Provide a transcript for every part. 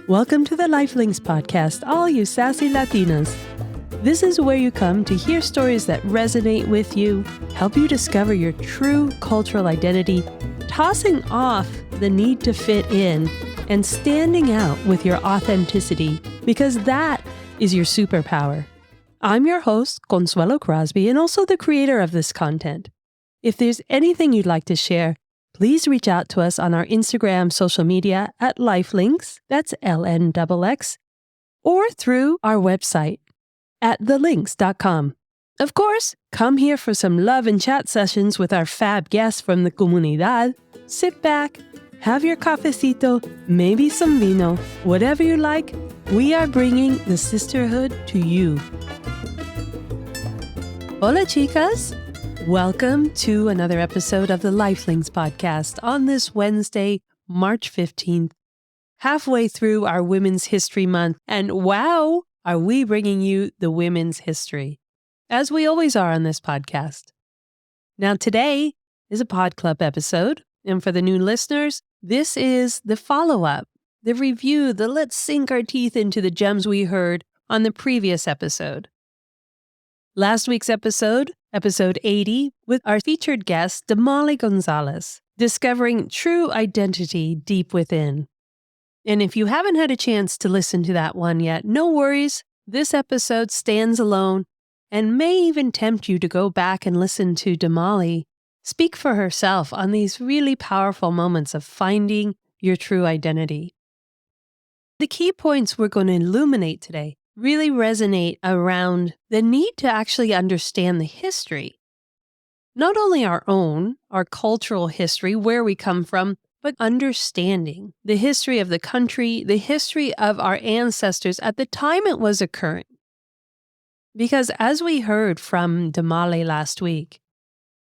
Welcome to the Lifelinks podcast, all you sassy Latinas. This is where you come to hear stories that resonate with you, help you discover your true cultural identity, tossing off the need to fit in, and standing out with your authenticity, because that is your superpower. I'm your host, Consuelo Crosby, and also the creator of this content. If there's anything you'd like to share, please reach out to us on our Instagram social media at Lifelinks, that's LNXX, or through our website at thelinks.com. Of course, come here for some love and chat sessions with our fab guests from the comunidad. Sit back, have your cafecito, maybe some vino, whatever you like. We are bringing the sisterhood to you. Hola, chicas. Welcome to another episode of the Lifelinks podcast on this Wednesday, March 15th, halfway through our Women's History Month. And wow, are we bringing you the women's history, as we always are on this podcast. Now, today is a Pod Club episode. And for the new listeners, this is the follow-up, the review, the let's sink our teeth into the gems we heard on the previous episode. Last week's episode 80, with our featured guest, Damali Gonzalez, discovering true identity deep within. And if you haven't had a chance to listen to that one yet, no worries. This episode stands alone and may even tempt you to go back and listen to Damali speak for herself on these really powerful moments of finding your true identity. The key points we're going to illuminate today really resonate around the need to actually understand the history. Not only our own, our cultural history, where we come from, but understanding the history of the country, the history of our ancestors at the time it was occurring. Because as we heard from Damali last week,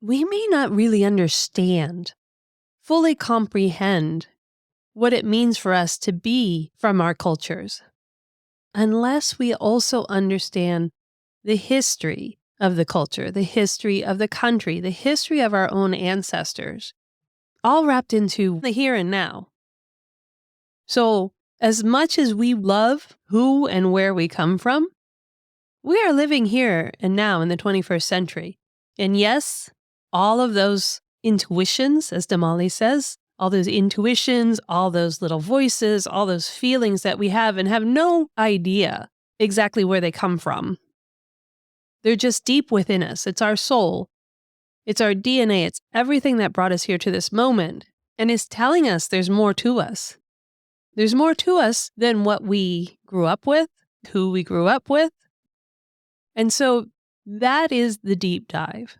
we may not really understand, fully comprehend what it means for us to be from our cultures, unless we also understand the history of the culture, the history of the country, the history of our own ancestors, all wrapped into the here and now. So, as much as we love who and where we come from, we are living here and now in the 21st century. And yes, all of those intuitions, as Damali says, all those intuitions, all those little voices, all those feelings that we have and have no idea exactly where they come from. They're just deep within us. It's our soul. It's our DNA. It's everything that brought us here to this moment. And it's telling us there's more to us. There's more to us than what we grew up with, who we grew up with. And so that is the deep dive.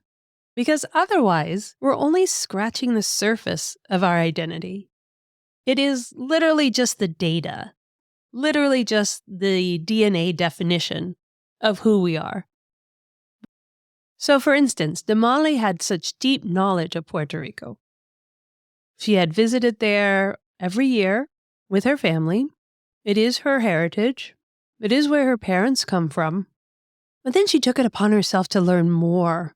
Because otherwise, we're only scratching the surface of our identity. It is literally just the data, literally just the DNA definition of who we are. So for instance, Damali had such deep knowledge of Puerto Rico. She had visited there every year with her family. It is her heritage. It is where her parents come from. But then she took it upon herself to learn more.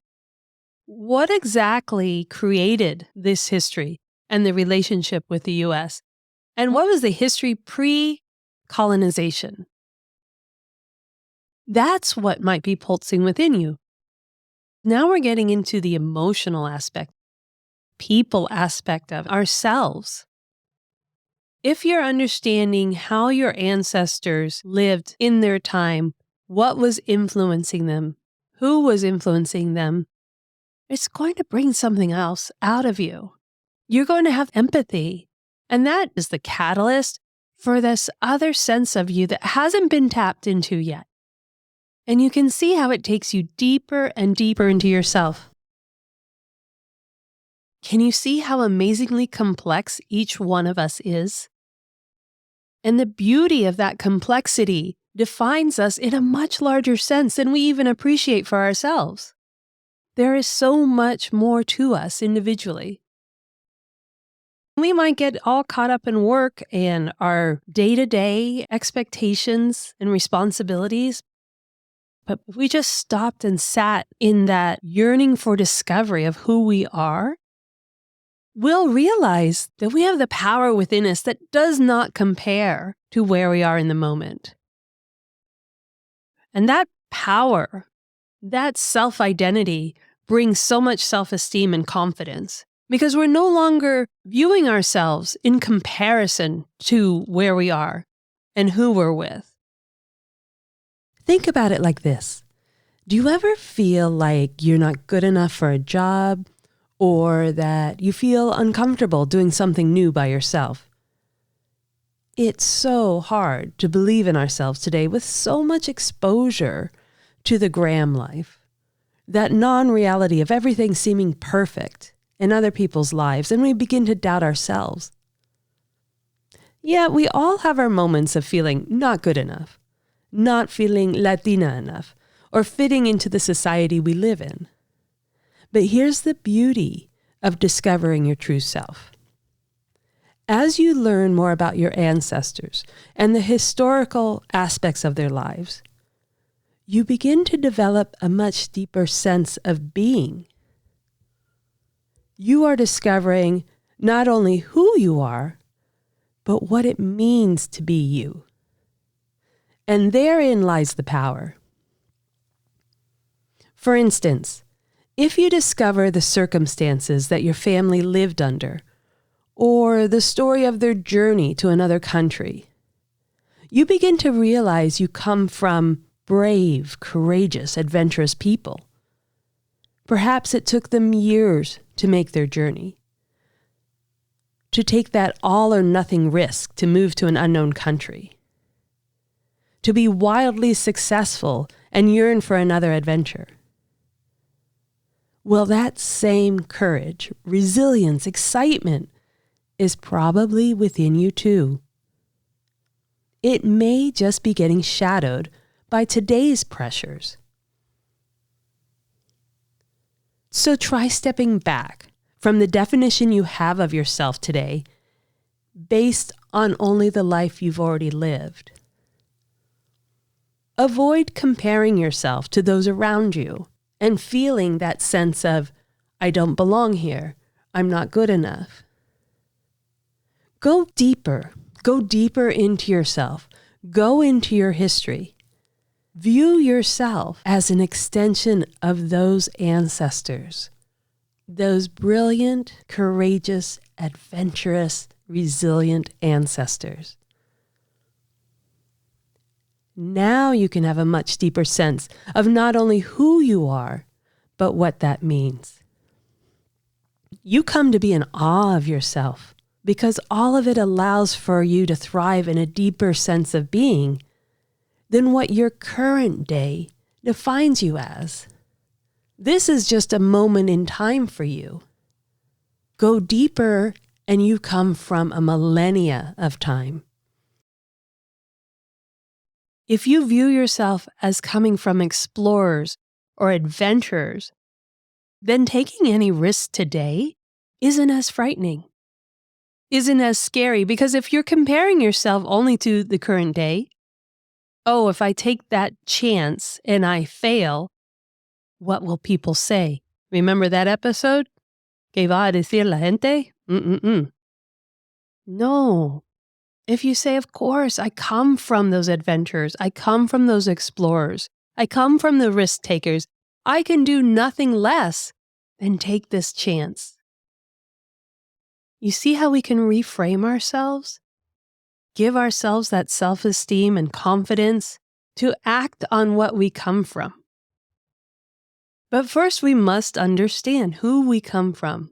What exactly created this history and the relationship with the U.S.? And what was the history pre-colonization? That's what might be pulsing within you. Now we're getting into the emotional aspect, people aspect of ourselves. If you're understanding how your ancestors lived in their time, what was influencing them, who was influencing them, it's going to bring something else out of you. You're going to have empathy. And that is the catalyst for this other sense of you that hasn't been tapped into yet. And you can see how it takes you deeper and deeper into yourself. Can you see how amazingly complex each one of us is? And the beauty of that complexity defines us in a much larger sense than we even appreciate for ourselves. There is so much more to us individually. We might get all caught up in work and our day-to-day expectations and responsibilities, but if we just stopped and sat in that yearning for discovery of who we are, we'll realize that we have the power within us that does not compare to where we are in the moment. And that power, that self-identity, brings so much self-esteem and confidence because we're no longer viewing ourselves in comparison to where we are and who we're with. Think about it like this. Do you ever feel like you're not good enough for a job or that you feel uncomfortable doing something new by yourself? It's so hard to believe in ourselves today with so much exposure to the gram life, that non-reality of everything seeming perfect in other people's lives, and we begin to doubt ourselves. Yeah, we all have our moments of feeling not good enough, not feeling Latina enough, or fitting into the society we live in. But here's the beauty of discovering your true self. As you learn more about your ancestors and the historical aspects of their lives, you begin to develop a much deeper sense of being. You are discovering not only who you are, but what it means to be you. And therein lies the power. For instance, if you discover the circumstances that your family lived under, or the story of their journey to another country, you begin to realize you come from brave, courageous, adventurous people. Perhaps it took them years to make their journey, to take that all or nothing risk to move to an unknown country, to be wildly successful and yearn for another adventure. Well, that same courage, resilience, excitement is probably within you too. It may just be getting shadowed by today's pressures. So try stepping back from the definition you have of yourself today based on only the life you've already lived. Avoid comparing yourself to those around you and feeling that sense of, I don't belong here, I'm not good enough. Go deeper into yourself, go into your history. View yourself as an extension of those ancestors, those brilliant, courageous, adventurous, resilient ancestors. Now you can have a much deeper sense of not only who you are, but what that means. You come to be in awe of yourself because all of it allows for you to thrive in a deeper sense of being than what your current day defines you as. This is just a moment in time for you. Go deeper and you come from a millennia of time. If you view yourself as coming from explorers or adventurers, then taking any risk today isn't as frightening, isn't as scary, because if you're comparing yourself only to the current day, oh, if I take that chance and I fail, what will people say? Remember that episode? ¿Qué va a decir la gente? No. If you say, of course, I come from those adventurers, I come from those explorers, I come from the risk takers, I can do nothing less than take this chance. You see how we can reframe ourselves? Give ourselves that self-esteem and confidence to act on what we come from. But first, we must understand who we come from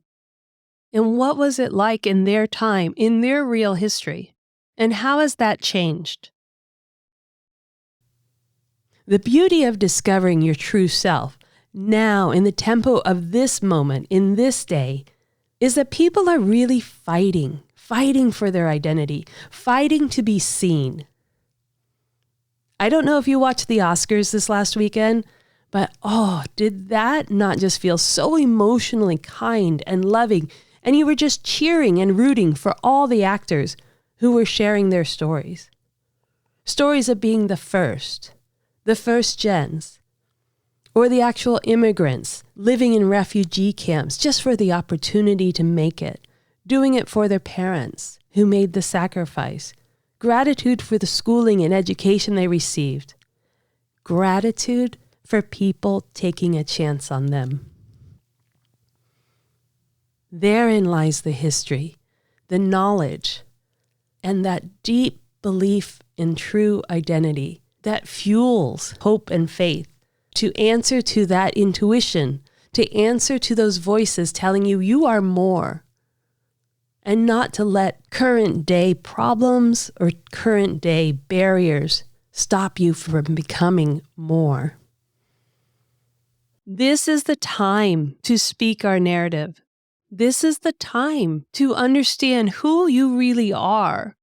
and what was it like in their time, in their real history, and how has that changed? The beauty of discovering your true self now in the tempo of this moment, in this day, is that people are really fighting for their identity, fighting to be seen. I don't know if you watched the Oscars this last weekend, but did that not just feel so emotionally kind and loving, and you were just cheering and rooting for all the actors who were sharing their stories. Stories of being the first gens, or the actual immigrants living in refugee camps just for the opportunity to make it, doing it for their parents who made the sacrifice, gratitude for the schooling and education they received, gratitude for people taking a chance on them. Therein lies the history, the knowledge, and that deep belief in true identity that fuels hope and faith to answer to that intuition, to answer to those voices telling you you are more, and not to let current day problems or current day barriers stop you from becoming more. This is the time to speak our narrative. This is the time to understand who you really are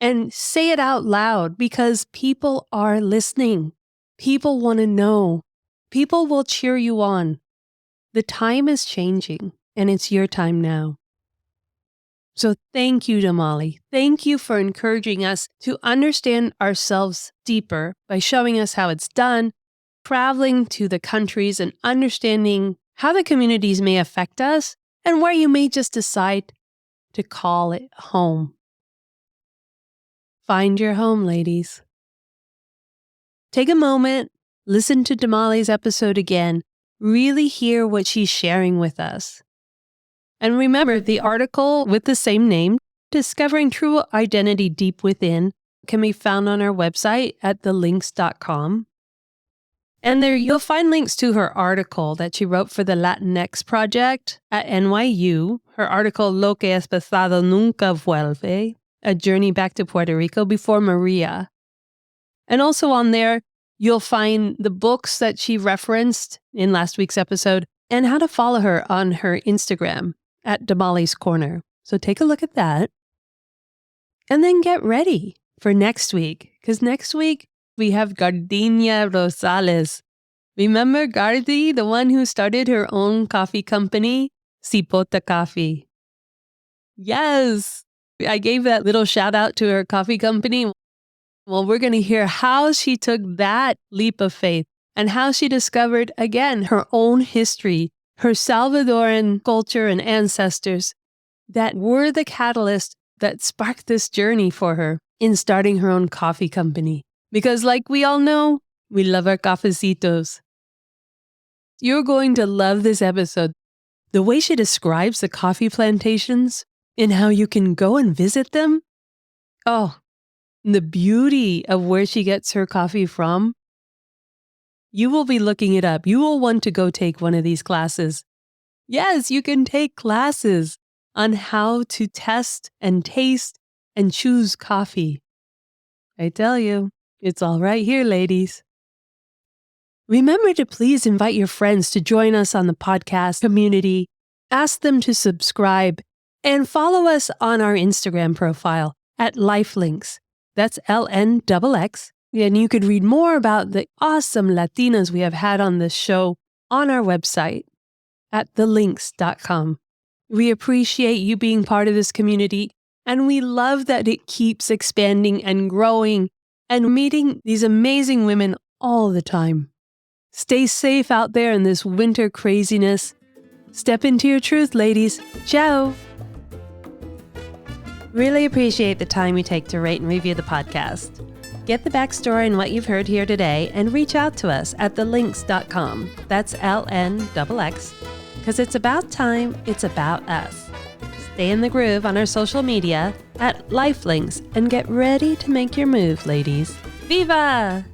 and say it out loud because people are listening. People want to know. People will cheer you on. The time is changing and it's your time now. So thank you, Damali. Thank you for encouraging us to understand ourselves deeper by showing us how it's done, traveling to the countries and understanding how the communities may affect us and where you may just decide to call it home. Find your home, ladies. Take a moment, listen to Damali's episode again, really hear what she's sharing with us. And remember, the article with the same name, Discovering True Identity Deep Within, can be found on our website at thelinks.com. And there you'll find links to her article that she wrote for the Latinx Project at NYU, her article Lo que es pasado nunca vuelve, A Journey Back to Puerto Rico Before Maria. And also on there, you'll find the books that she referenced in last week's episode and how to follow her on her Instagram at Damali's Corner. So take a look at that. And then get ready for next week, because next week we have Gardenia Rosales. Remember Gardi, the one who started her own coffee company, Cipota Coffee? Yes, I gave that little shout out to her coffee company. Well, we're going to hear how she took that leap of faith and how she discovered, again, her own history, her Salvadoran culture and ancestors that were the catalyst that sparked this journey for her in starting her own coffee company. Because like we all know, we love our cafecitos. You're going to love this episode. The way she describes the coffee plantations and how you can go and visit them. Oh, the beauty of where she gets her coffee from. You will be looking it up. You will want to go take one of these classes. Yes, you can take classes on how to test and taste and choose coffee. I tell you, it's all right here, ladies. Remember to please invite your friends to join us on the podcast community. Ask them to subscribe and follow us on our Instagram profile at Lifelinks. That's LNXX. And you could read more about the awesome Latinas we have had on this show on our website at thelinks.com. We appreciate you being part of this community, and we love that it keeps expanding and growing and meeting these amazing women all the time. Stay safe out there in this winter craziness. Step into your truth, ladies. Ciao. Really appreciate the time you take to rate and review the podcast. Get the backstory and what you've heard here today and reach out to us at thelinks.com. That's LNXX. Because it's about time, it's about us. Stay in the groove on our social media at Lifelinks and get ready to make your move, ladies. Viva!